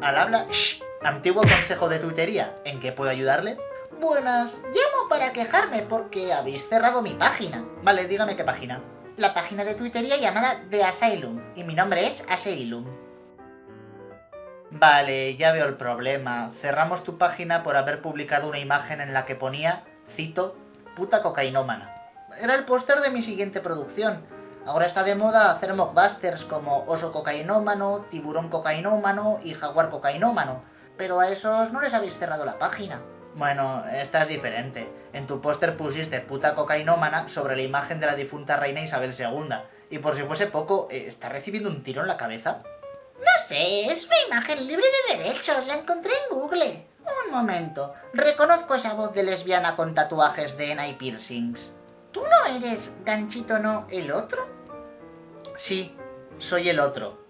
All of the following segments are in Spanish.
Al habla, antiguo consejo de tuitería, ¿en qué puedo ayudarle? Buenas, llamo para quejarme porque habéis cerrado mi página. Vale, dígame qué página. La página de tuitería llamada The Asylum, y mi nombre es Asylum. Vale, ya veo el problema. Cerramos tu página por haber publicado una imagen en la que ponía, cito, puta cocainómana. Era el póster de mi siguiente producción. Ahora está de moda hacer mockbusters como oso cocainómano, tiburón cocainómano y jaguar cocainómano. Pero a esos no les habéis cerrado la página. Bueno, esta es diferente. En tu póster pusiste puta cocainómana sobre la imagen de la difunta reina Isabel II. Y por si fuese poco, ¿está recibiendo un tiro en la cabeza? No sé, es una imagen libre de derechos, la encontré en Google. Un momento, reconozco esa voz de lesbiana con tatuajes de henna y piercings. ¿Tú no eres Ganchito no el otro? Sí, soy el otro.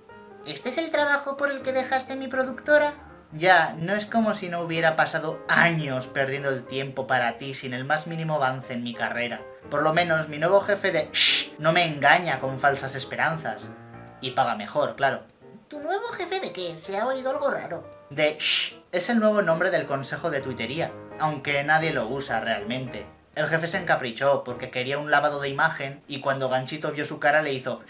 ¿Este es el trabajo por el que dejaste mi productora? Ya, no es como si no hubiera pasado años perdiendo el tiempo para ti sin el más mínimo avance en mi carrera. Por lo menos mi nuevo jefe de no me engaña con falsas esperanzas. Y paga mejor, claro. ¿Tu nuevo jefe de qué? Se ha oído algo raro. De es el nuevo nombre del consejo de tuitería, aunque nadie lo usa realmente. El jefe se encaprichó porque quería un lavado de imagen y cuando Ganchito vio su cara le hizo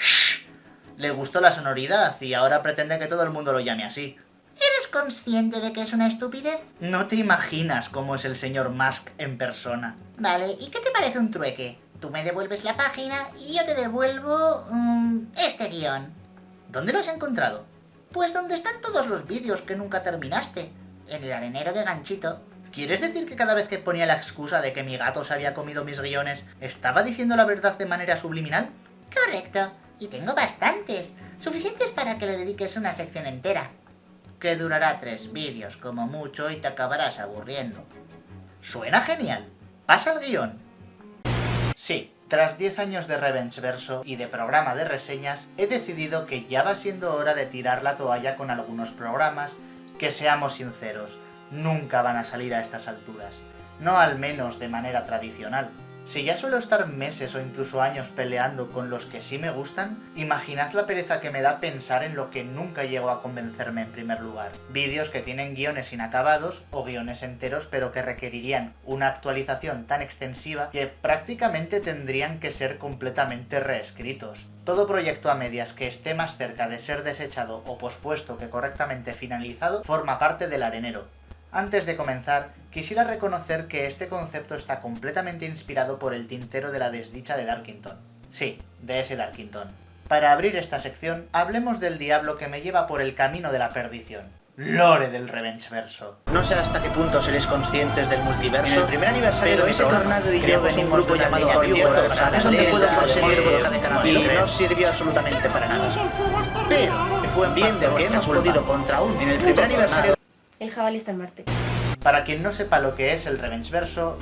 le gustó la sonoridad y ahora pretende que todo el mundo lo llame así. ¿Eres consciente de que es una estupidez? No te imaginas cómo es el señor Musk en persona. Vale, ¿y qué te parece un trueque? Tú me devuelves la página y yo te devuelvo este guión. ¿Dónde lo has encontrado? Pues donde están todos los vídeos que nunca terminaste. En el arenero de Ganchito. ¿Quieres decir que cada vez que ponía la excusa de que mi gato se había comido mis guiones, estaba diciendo la verdad de manera subliminal? Correcto. Y tengo bastantes. Suficientes para que le dediques una sección entera. Que durará 3 vídeos como mucho y te acabarás aburriendo. Suena genial. Pasa el guión. Sí. Tras 10 años de Revengeverso y de programa de reseñas, he decidido que ya va siendo hora de tirar la toalla con algunos programas que, seamos sinceros, nunca van a salir a estas alturas. No al menos de manera tradicional. Si ya suelo estar meses o incluso años peleando con los que sí me gustan, imaginad la pereza que me da pensar en lo que nunca llegó a convencerme en primer lugar. Vídeos que tienen guiones inacabados o guiones enteros pero que requerirían una actualización tan extensiva que prácticamente tendrían que ser completamente reescritos. Todo proyecto a medias que esté más cerca de ser desechado o pospuesto que correctamente finalizado forma parte del arenero. Antes de comenzar, quisiera reconocer que este concepto está completamente inspirado por el tintero de la desdicha de Darkington. Sí, de ese Darkington. Para abrir esta sección, hablemos del diablo que me lleva por el camino de la perdición. Lore del Revengeverso. No sé hasta qué punto seréis conscientes del multiverso. En el primer aniversario de ese Tornado y yo venimos de un grupo llamado Hollywood, ¿sabes dónde puedo conseguir? Y no sirvió absolutamente para nada. Pero, viendo que hemos podido contra en el primer aniversario... El jabalí está en Marte. Para quien no sepa lo que es el Revengeverso,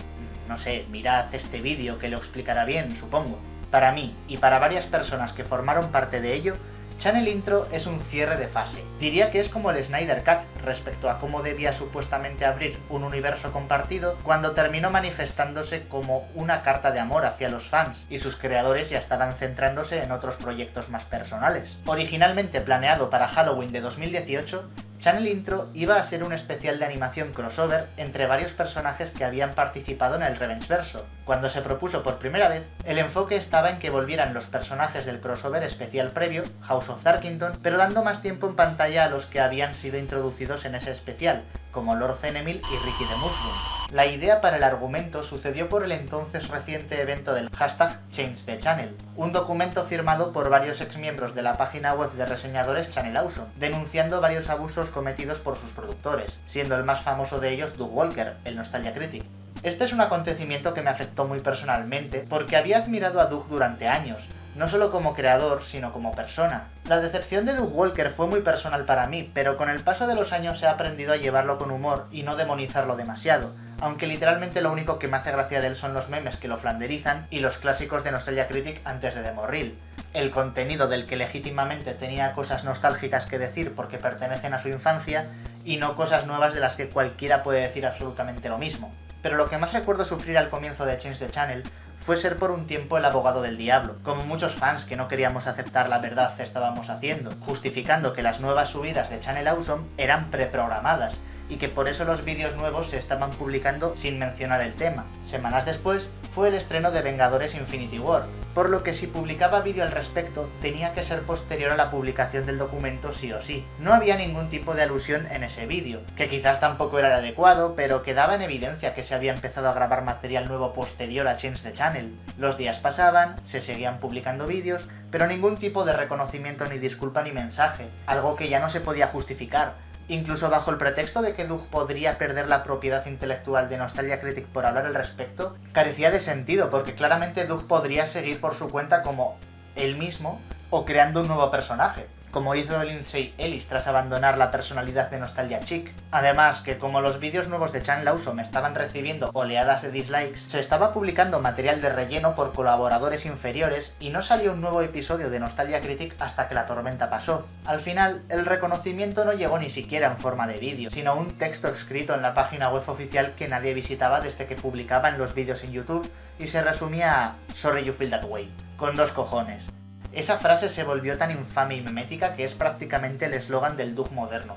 no sé, mirad este vídeo que lo explicará bien, supongo. Para mí, y para varias personas que formaron parte de ello, Channel Intro es un cierre de fase. Diría que es como el Snyder Cut respecto a cómo debía supuestamente abrir un universo compartido, cuando terminó manifestándose como una carta de amor hacia los fans, y sus creadores ya estaban centrándose en otros proyectos más personales. Originalmente planeado para Halloween de 2018, Channel Intro iba a ser un especial de animación crossover entre varios personajes que habían participado en el Revengeverso. Cuando se propuso por primera vez, el enfoque estaba en que volvieran los personajes del crossover especial previo, House of Darkington, pero dando más tiempo en pantalla a los que habían sido introducidos en ese especial, como Lord Zenemil y Ricky the Mushroom. La idea para el argumento sucedió por el entonces reciente evento del hashtag #ChangeTheChannel, un documento firmado por varios exmiembros de la página web de reseñadores Channel Awesome, denunciando varios abusos cometidos por sus productores, siendo el más famoso de ellos Doug Walker, el Nostalgia Critic. Este es un acontecimiento que me afectó muy personalmente porque había admirado a Doug durante años, no solo como creador, sino como persona. La decepción de Doug Walker fue muy personal para mí, pero con el paso de los años he aprendido a llevarlo con humor y no demonizarlo demasiado, aunque literalmente lo único que me hace gracia de él son los memes que lo flanderizan y los clásicos de Nostalgia Critic antes de The Morril. El contenido del que legítimamente tenía cosas nostálgicas que decir porque pertenecen a su infancia y no cosas nuevas de las que cualquiera puede decir absolutamente lo mismo. Pero lo que más recuerdo sufrir al comienzo de Change the Channel fue ser por un tiempo el abogado del diablo, como muchos fans que no queríamos aceptar la verdad que estábamos haciendo, justificando que las nuevas subidas de Channel Awesome eran preprogramadas y que por eso los vídeos nuevos se estaban publicando sin mencionar el tema. Semanas después fue el estreno de Vengadores Infinity War, por lo que si publicaba vídeo al respecto tenía que ser posterior a la publicación del documento sí o sí. No había ningún tipo de alusión en ese vídeo, que quizás tampoco era el adecuado, pero quedaba en evidencia que se había empezado a grabar material nuevo posterior a Change the Channel. Los días pasaban, se seguían publicando vídeos, pero ningún tipo de reconocimiento ni disculpa ni mensaje, algo que ya no se podía justificar. Incluso bajo el pretexto de que Doug podría perder la propiedad intelectual de Nostalgia Critic por hablar al respecto, carecía de sentido, porque claramente Doug podría seguir por su cuenta como él mismo o creando un nuevo personaje, como hizo Lindsay Ellis tras abandonar la personalidad de Nostalgia Chic. Además, que como los vídeos nuevos de Channel Awesome estaban recibiendo oleadas de dislikes, se estaba publicando material de relleno por colaboradores inferiores y no salió un nuevo episodio de Nostalgia Critic hasta que la tormenta pasó. Al final, el reconocimiento no llegó ni siquiera en forma de vídeo, sino un texto escrito en la página web oficial que nadie visitaba desde que publicaban los vídeos en YouTube y se resumía a "Sorry you feel that way", con 2 cojones. Esa frase se volvió tan infame y memética que es prácticamente el eslogan del Doug moderno.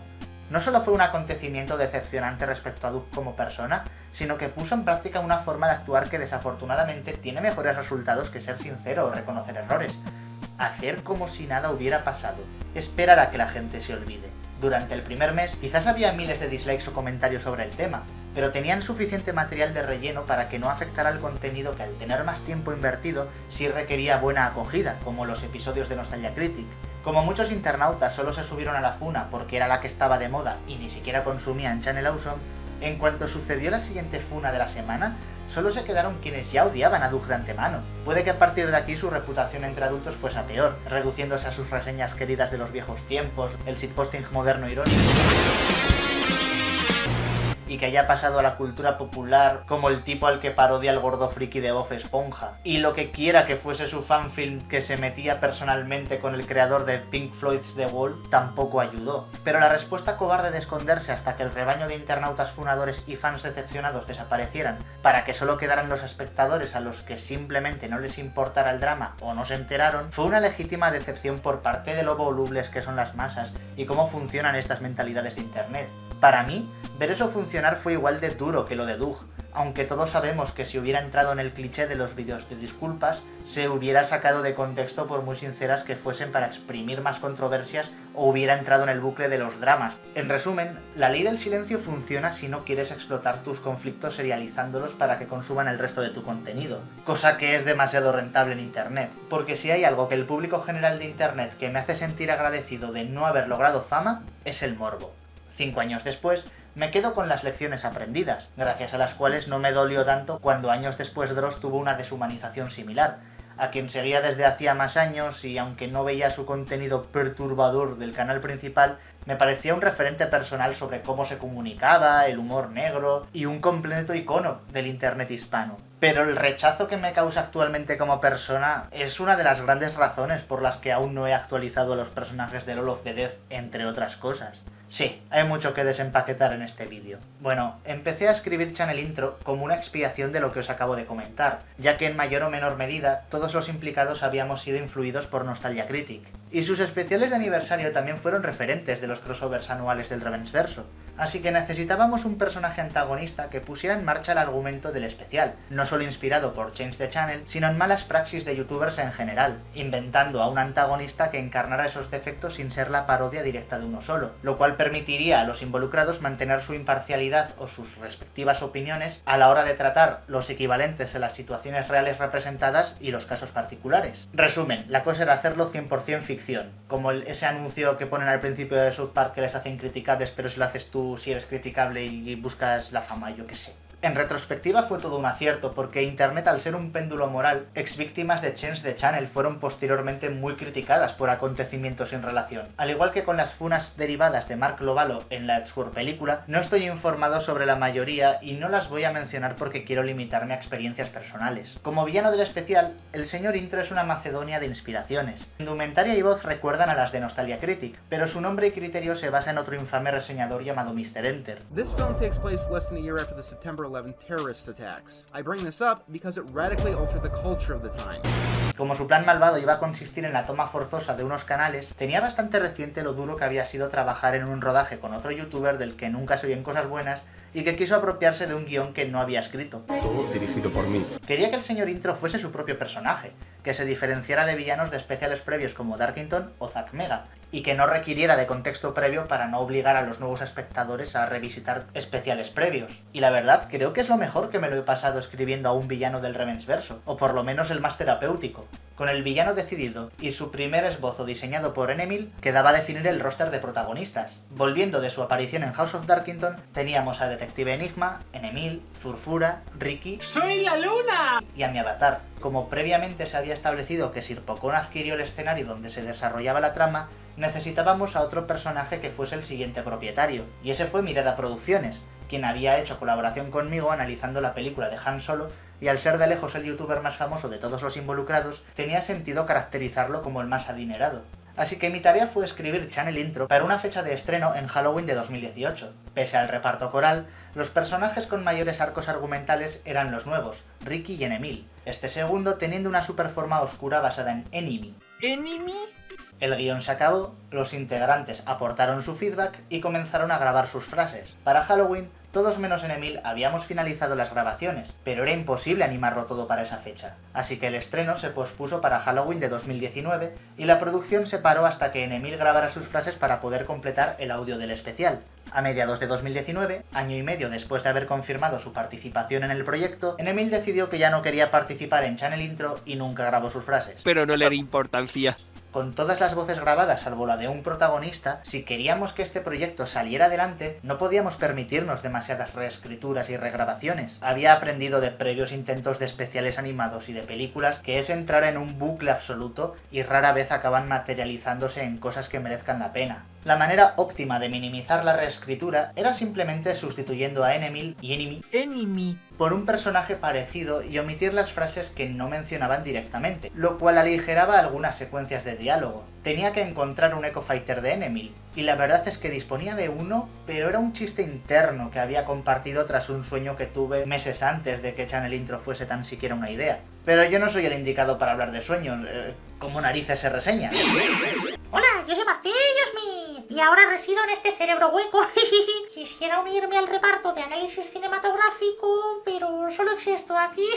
No solo fue un acontecimiento decepcionante respecto a Doug como persona, sino que puso en práctica una forma de actuar que desafortunadamente tiene mejores resultados que ser sincero o reconocer errores. Hacer como si nada hubiera pasado. Esperar a que la gente se olvide. Durante el primer mes quizás había miles de dislikes o comentarios sobre el tema, pero tenían suficiente material de relleno para que no afectara el contenido que al tener más tiempo invertido sí requería buena acogida, como los episodios de Nostalgia Critic. Como muchos internautas solo se subieron a la funa porque era la que estaba de moda y ni siquiera consumían Channel Awesome, en cuanto sucedió la siguiente funa de la semana, solo se quedaron quienes ya odiaban a Doug de antemano. Puede que a partir de aquí su reputación entre adultos fuese a peor, reduciéndose a sus reseñas queridas de los viejos tiempos, el shitposting moderno irónico, y que haya pasado a la cultura popular como el tipo al que parodia el gordo friki de Bob Esponja, y lo que quiera que fuese su fanfilm que se metía personalmente con el creador de Pink Floyd's The Wall, tampoco ayudó. Pero la respuesta cobarde de esconderse hasta que el rebaño de internautas funadores y fans decepcionados desaparecieran, para que solo quedaran los espectadores a los que simplemente no les importara el drama o no se enteraron, fue una legítima decepción por parte de lo volubles que son las masas y cómo funcionan estas mentalidades de internet. Para mí, ver eso funcionar fue igual de duro que lo de Doug, aunque todos sabemos que si hubiera entrado en el cliché de los vídeos de disculpas, se hubiera sacado de contexto por muy sinceras que fuesen para exprimir más controversias o hubiera entrado en el bucle de los dramas. En resumen, la ley del silencio funciona si no quieres explotar tus conflictos serializándolos para que consuman el resto de tu contenido, cosa que es demasiado rentable en internet, porque si hay algo que el público general de internet que me hace sentir agradecido de no haber logrado fama, es el morbo. 5 años después, me quedo con las lecciones aprendidas, gracias a las cuales no me dolió tanto cuando años después Dross tuvo una deshumanización similar, a quien seguía desde hacía más años y aunque no veía su contenido perturbador del canal principal, me parecía un referente personal sobre cómo se comunicaba, el humor negro y un completo icono del internet hispano. Pero el rechazo que me causa actualmente como persona es una de las grandes razones por las que aún no he actualizado a los personajes de Lord of the Dead, entre otras cosas. Sí, hay mucho que desempaquetar en este vídeo. Bueno, empecé a escribir Channel Intro como una expiación de lo que os acabo de comentar, ya que en mayor o menor medida todos los implicados habíamos sido influidos por Nostalgia Critic. Y sus especiales de aniversario también fueron referentes de los crossovers anuales del Revengeverso, así que necesitábamos un personaje antagonista que pusiera en marcha el argumento del especial, no solo inspirado por Change the Channel, sino en malas praxis de youtubers en general, inventando a un antagonista que encarnara esos defectos sin ser la parodia directa de uno solo, lo cual permitiría a los involucrados mantener su imparcialidad o sus respectivas opiniones a la hora de tratar los equivalentes a las situaciones reales representadas y los casos particulares. Resumen, la cosa era hacerlo 100% ficción, como ese anuncio que ponen al principio de South Park que les hacen criticables, pero si lo haces tú, si eres criticable y buscas la fama, yo qué sé. En retrospectiva fue todo un acierto, porque internet, al ser un péndulo moral, exvíctimas de Change the Channel fueron posteriormente muy criticadas por acontecimientos sin relación. Al igual que con las funas derivadas de Mark Lovallo en la Edgeworth película, no estoy informado sobre la mayoría y no las voy a mencionar porque quiero limitarme a experiencias personales. Como villano del especial, el señor Intro es una macedonia de inspiraciones. Indumentaria y voz recuerdan a las de Nostalgia Critic, pero su nombre y criterio se basa en otro infame reseñador llamado Mr. Enter. This film takes place less than a year after the September 11 terrorist attacks. I bring this up because it radically altered the culture of the time. Como su plan malvado iba a consistir en la toma forzosa de unos canales, tenía bastante reciente lo duro que había sido trabajar en un rodaje con otro youtuber del que nunca se oyen cosas buenas y que quiso apropiarse de un guión que no había escrito. Todo dirigido por mí. Quería que el señor Intro fuese su propio personaje, que se diferenciara de villanos de especiales previos como Darkington o Zack Mega, y que no requiriera de contexto previo para no obligar a los nuevos espectadores a revisitar especiales previos. Y la verdad, creo que es lo mejor que me lo he pasado escribiendo a un villano del Revengeverso, o por lo menos el más terapéutico. Con el villano decidido y su primer esbozo diseñado por N-Mil, quedaba definir el roster de protagonistas. Volviendo de su aparición en House of Darkington, teníamos a Detective Enigma, N-Mil, Zurfura, Ricky... ¡Soy la luna! Y a mi avatar. Como previamente se había establecido que Sir Pocón adquirió el escenario donde se desarrollaba la trama, necesitábamos a otro personaje que fuese el siguiente propietario, y ese fue Mirada Producciones, quien había hecho colaboración conmigo analizando la película de Han Solo, y al ser de lejos el youtuber más famoso de todos los involucrados, tenía sentido caracterizarlo como el más adinerado. Así que mi tarea fue escribir Channel Intro para una fecha de estreno en Halloween de 2018. Pese al reparto coral, los personajes con mayores arcos argumentales eran los nuevos, Ricky y N-Mil, este segundo teniendo una superforma oscura basada en Enemy. ¿Enemy? El guión se acabó, los integrantes aportaron su feedback y comenzaron a grabar sus frases. Para Halloween, todos menos N-Mil habíamos finalizado las grabaciones, pero era imposible animarlo todo para esa fecha. Así que el estreno se pospuso para Halloween de 2019 y la producción se paró hasta que N-Mil grabara sus frases para poder completar el audio del especial. A mediados de 2019, año y medio después de haber confirmado su participación en el proyecto, N-Mil decidió que ya no quería participar en Channel Intro y nunca grabó sus frases. Pero no le di importancia. Con todas las voces grabadas salvo la de un protagonista, si queríamos que este proyecto saliera adelante, no podíamos permitirnos demasiadas reescrituras y regrabaciones. Había aprendido de previos intentos de especiales animados y de películas que es entrar en un bucle absoluto y rara vez acaban materializándose en cosas que merezcan la pena. La manera óptima de minimizar la reescritura era simplemente sustituyendo a N-Mil y Enemy. por un personaje parecido y omitir las frases que no mencionaban directamente, lo cual aligeraba algunas secuencias de diálogo. Tenía que encontrar un Echo Fighter de N-Mil, y la verdad es que disponía de uno, pero era un chiste interno que había compartido tras un sueño que tuve meses antes de que Channel Intro fuese tan siquiera una idea. Pero yo no soy el indicado para hablar de sueños, ¿cómo narices se reseña? Hola, yo soy Martí Smith y ahora resido en este cerebro hueco. Quisiera unirme al reparto de análisis cinematográfico, pero solo existo aquí.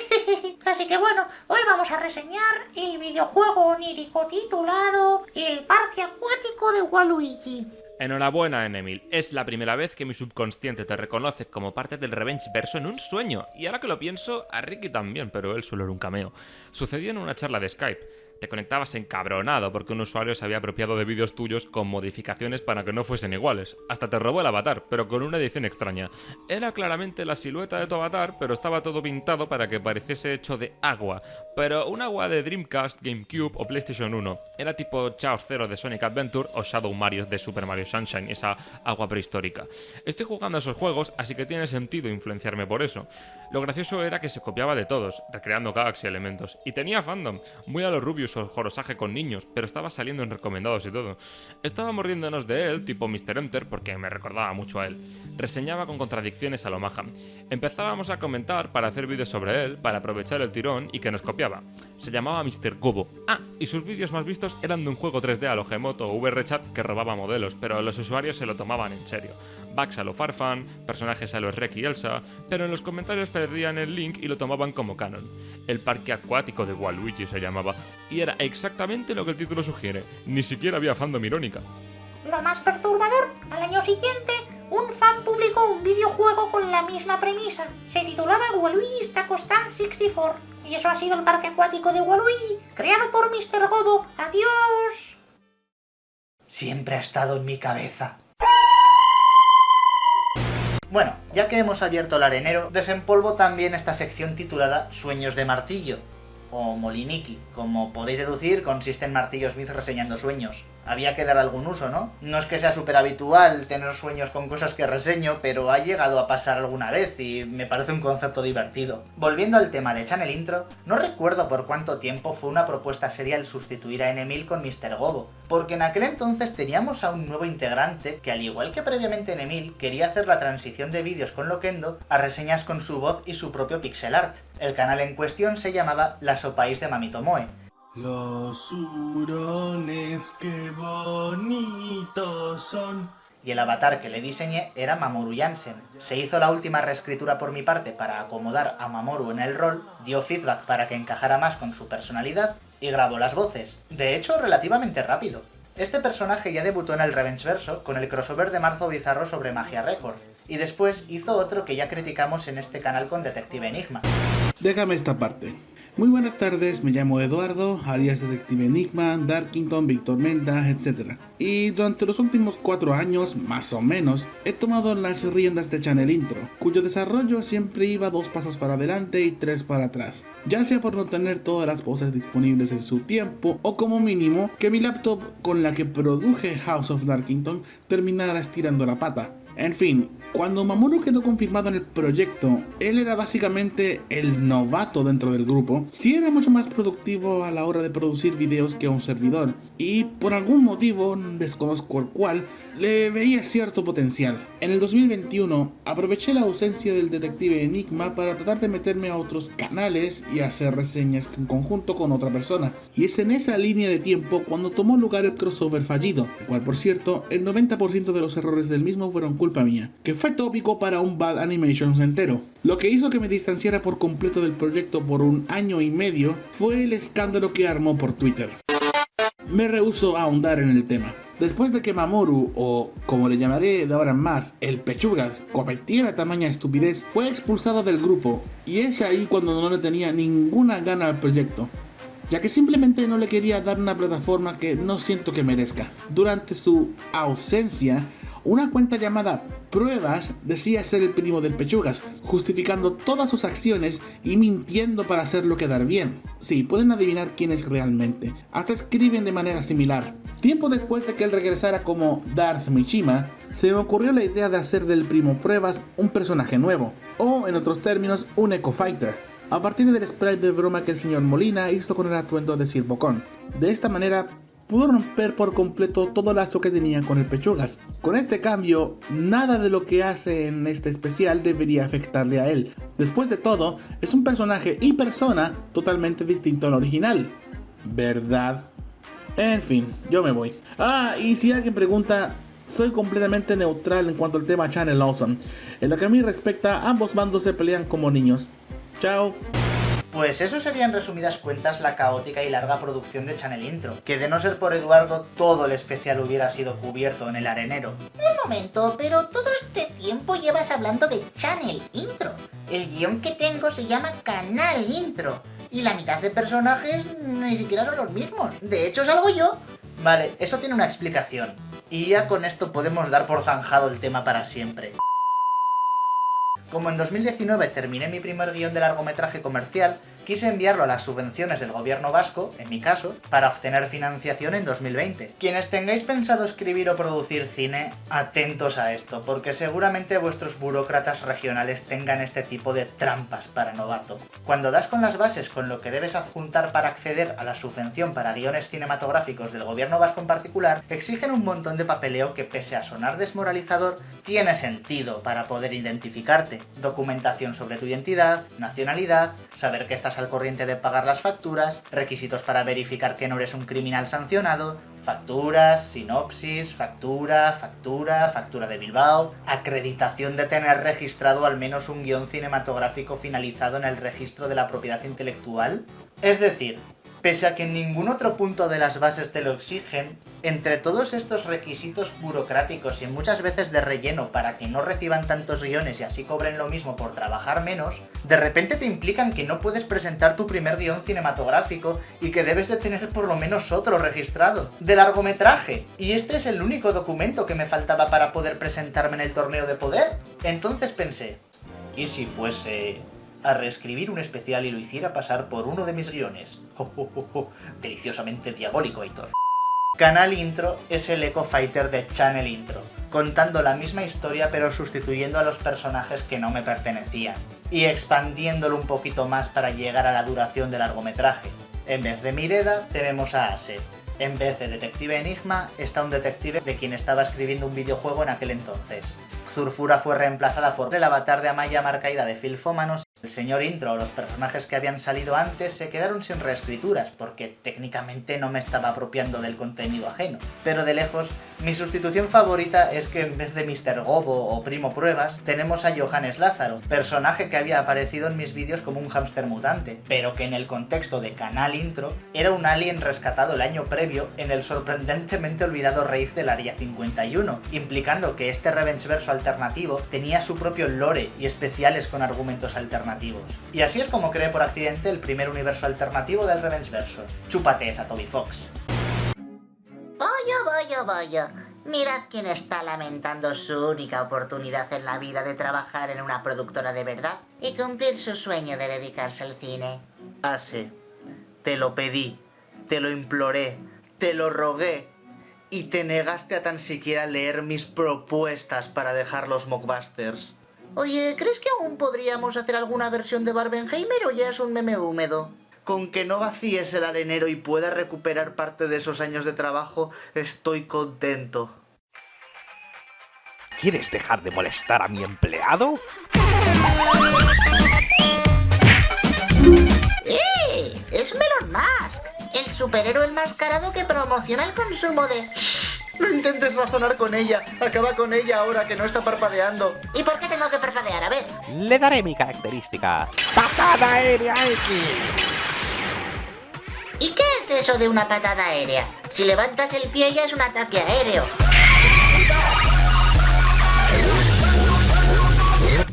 Así que bueno, hoy vamos a reseñar el videojuego onírico titulado El Parque Acuático de Waluigi. Enhorabuena, N-Mil. Es la primera vez que mi subconsciente te reconoce como parte del Revengeverso en un sueño. Y ahora que lo pienso, a Ricky también, pero él solo era un cameo. Sucedió en una charla de Skype. Te conectabas encabronado porque un usuario se había apropiado de vídeos tuyos con modificaciones para que no fuesen iguales. Hasta te robó el avatar, pero con una edición extraña. Era claramente la silueta de tu avatar, pero estaba todo pintado para que pareciese hecho de agua. Pero un agua de Dreamcast, GameCube o PlayStation 1. Era tipo Chaos Zero de Sonic Adventure o Shadow Mario de Super Mario Sunshine, esa agua prehistórica. Estoy jugando a esos juegos, así que tiene sentido influenciarme por eso. Lo gracioso era que se copiaba de todos, recreando gags y elementos. Y tenía fandom, muy a los Rubius o Jorosaje con niños, pero estaba saliendo en recomendados y todo. Estábamos riéndonos de él, tipo Mr. Enter, porque me recordaba mucho a él. Reseñaba con contradicciones a lo maja. Empezábamos a comentar para hacer vídeos sobre él, para aprovechar el tirón y que nos copiaba. Se llamaba Mr. Cubo. Ah, y sus vídeos más vistos eran de un juego 3D a lo Gemoto o VRChat que robaba modelos, pero los usuarios se lo tomaban en serio. Bugs a lo Farfan, personajes a los Rek y Elsa, pero en los comentarios perdían el link y lo tomaban como canon. El parque acuático de Waluigi se llamaba, y era exactamente lo que el título sugiere, ni siquiera había fandom irónica. Lo más perturbador, al año siguiente, un fan publicó un videojuego con la misma premisa. Se titulaba Waluigi's Taco Stand 64. Y eso ha sido el parque acuático de Waluigi, creado por Mr. Gobo. ¡Adiós! Siempre ha estado en mi cabeza. Bueno, ya que hemos abierto el arenero, desempolvo también esta sección titulada Sueños de Martillo, o Moliniki, como podéis deducir, consiste en Martillo Smith reseñando sueños. había que dar algún uso, ¿no? No es que sea súper habitual tener sueños con cosas que reseño, pero ha llegado a pasar alguna vez y me parece un concepto divertido. Volviendo al tema de Channel Intro, no recuerdo por cuánto tiempo fue una propuesta seria el sustituir a N-Emil con Mr. Gobo, porque en aquel entonces teníamos a un nuevo integrante que, al igual que previamente N-Emil, quería hacer la transición de vídeos con Loquendo a reseñas con su voz y su propio pixel art. El canal en cuestión se llamaba La Sopaís de Mamito Moe. Los hurones, qué bonitos son. Y el avatar que le diseñé era Mamoru Jansen. Se hizo la última reescritura por mi parte para acomodar a Mamoru en el rol, dio feedback para que encajara más con su personalidad y grabó las voces. De hecho, relativamente rápido. Este personaje ya debutó en el Revengeverso con el crossover de Marzo Bizarro sobre Magia Records, y después hizo otro que ya criticamos en este canal con Detective Enigma. Déjame esta parte. Muy buenas tardes, me llamo Eduardo, alias Detective Enigma, Darkington, Víctor Menda, etc. Y durante los últimos 4 años, más o menos, he tomado las riendas de Channel Intro, cuyo desarrollo siempre iba 2 pasos para adelante y 3 para atrás. Ya sea por no tener todas las voces disponibles en su tiempo, o como mínimo, que mi laptop con la que produje House of Darkington terminara estirando la pata. En fin, cuando Mamoru quedó confirmado en el proyecto, él era básicamente el novato dentro del grupo. Sí era mucho más productivo a la hora de producir videos que un servidor, y por algún motivo, desconozco el cual, le veía cierto potencial. En el 2021, aproveché la ausencia del Detective Enigma para tratar de meterme a otros canales y hacer reseñas en conjunto con otra persona. Y es en esa línea de tiempo cuando tomó lugar el crossover fallido, el cual, por cierto, el 90% de los errores del mismo fueron culpa mía, que fue tópico para un Bad Animations entero. Lo que hizo que me distanciara por completo del proyecto por 1 año y medio fue el escándalo que armó por Twitter. Me rehúso a ahondar en el tema. Después de que Mamoru, o como le llamaré de ahora en más, el Pechugas, cometiera tamaña estupidez, fue expulsado del grupo, y es ahí cuando no le tenía ninguna gana al proyecto, ya que simplemente no le quería dar una plataforma que no siento que merezca. Durante su ausencia, una cuenta llamada Pruebas decía ser el primo del Pechugas, justificando todas sus acciones y mintiendo para hacerlo quedar bien. Sí, pueden adivinar quién es realmente. Hasta escriben de manera similar. Tiempo después de que él regresara como Darth Mishima, se me ocurrió la idea de hacer del primo Pruebas un personaje nuevo, o en otros términos, un Echo Fighter, a partir del sprite de broma que el señor Molina hizo con el atuendo de Sir Bocón. De esta manera, pudo romper por completo todo lazo que tenía con el Pechugas. Con este cambio, nada de lo que hace en este especial debería afectarle a él. Después de todo, es un personaje y persona totalmente distinto al original, ¿verdad? En fin, yo me voy. Y si alguien pregunta, soy completamente neutral en cuanto al tema Channel Awesome. En lo que a mí respecta, ambos bandos se pelean como niños. Chao. Pues eso sería en resumidas cuentas la caótica y larga producción de Channel Intro, que de no ser por Eduardo todo el especial hubiera sido cubierto en el arenero. Un momento, pero todo este tiempo llevas hablando de Channel Intro. El guión que tengo se llama Canal Intro, y la mitad de personajes ni siquiera son los mismos. De hecho, salgo yo. Vale, eso tiene una explicación, y ya con esto podemos dar por zanjado el tema para siempre. Como en 2019 terminé mi primer guión de largometraje comercial, quise enviarlo a las subvenciones del gobierno vasco, en mi caso, para obtener financiación en 2020. Quienes tengáis pensado escribir o producir cine, atentos a esto, porque seguramente vuestros burócratas regionales tengan este tipo de trampas para novato. Cuando das con las bases con lo que debes adjuntar para acceder a la subvención para guiones cinematográficos del gobierno vasco en particular, exigen un montón de papeleo que, pese a sonar desmoralizador, tiene sentido para poder identificarte. Documentación sobre tu identidad, nacionalidad, saber que estás al corriente de pagar las facturas, requisitos para verificar que no eres un criminal sancionado, facturas, sinopsis, factura de Bilbao, acreditación de tener registrado al menos un guión cinematográfico finalizado en el registro de la propiedad intelectual. Es decir, pese a que en ningún otro punto de las bases te lo exigen, entre todos estos requisitos burocráticos y muchas veces de relleno para que no reciban tantos guiones y así cobren lo mismo por trabajar menos, de repente te implican que no puedes presentar tu primer guión cinematográfico y que debes de tener por lo menos otro registrado, de largometraje. Y este es el único documento que me faltaba para poder presentarme en el torneo de poder. Entonces pensé, ¿y si fuese a reescribir un especial y lo hiciera pasar por uno de mis guiones? Deliciosamente diabólico, Aitor. Canal Intro es el Echo Fighter de Channel Intro, contando la misma historia pero sustituyendo a los personajes que no me pertenecían, y expandiéndolo un poquito más para llegar a la duración del largometraje. En vez de Mireda, tenemos a Ase. En vez de Detective Enigma, está un detective de quien estaba escribiendo un videojuego en aquel entonces. Zurfura fue reemplazada por el avatar de Amaya Marcaída de Filfómanos. El señor Intro o los personajes que habían salido antes se quedaron sin reescrituras, porque técnicamente no me estaba apropiando del contenido ajeno. Pero de lejos, mi sustitución favorita es que en vez de Mr. Gobo o Primo Pruebas, tenemos a Johannes Lázaro, personaje que había aparecido en mis vídeos como un hámster mutante, pero que en el contexto de Canal Intro era un alien rescatado el año previo en el sorprendentemente olvidado raid del Área 51, implicando que este Revengeverso alternativo tenía su propio lore y especiales con argumentos alternativos. Y así es como creé por accidente el primer universo alternativo del Revengeverso. Chúpate esa, Toby Fox. Vaya. Mirad quién está lamentando su única oportunidad en la vida de trabajar en una productora de verdad y cumplir su sueño de dedicarse al cine. Ase, te lo pedí, te lo imploré, te lo rogué y te negaste a tan siquiera leer mis propuestas para dejar los mockbusters. Oye, ¿crees que aún podríamos hacer alguna versión de Barbenheimer o ya es un meme húmedo? Con que no vacíes el arenero y pueda recuperar parte de esos años de trabajo, estoy contento. ¿Quieres dejar de molestar a mi empleado? ¡Es Melon Musk! El superhéroe enmascarado que promociona el consumo de... No intentes razonar con ella, acaba con ella ahora que no está parpadeando. ¿Y por qué tengo que parpadear? A ver. Le daré mi característica. ¡Patada aérea X! ¿Y qué es eso de una patada aérea? Si levantas el pie ya es un ataque aéreo.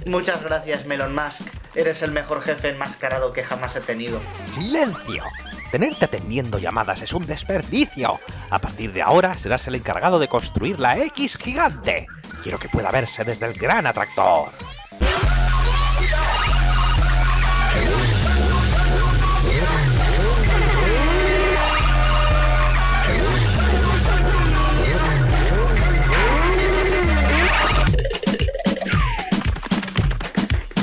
Muchas gracias, Melon Musk. Eres el mejor jefe enmascarado que jamás he tenido. ¡Silencio! Tenerte atendiendo llamadas es un desperdicio. A partir de ahora serás el encargado de construir la X gigante. Quiero que pueda verse desde el gran atractor.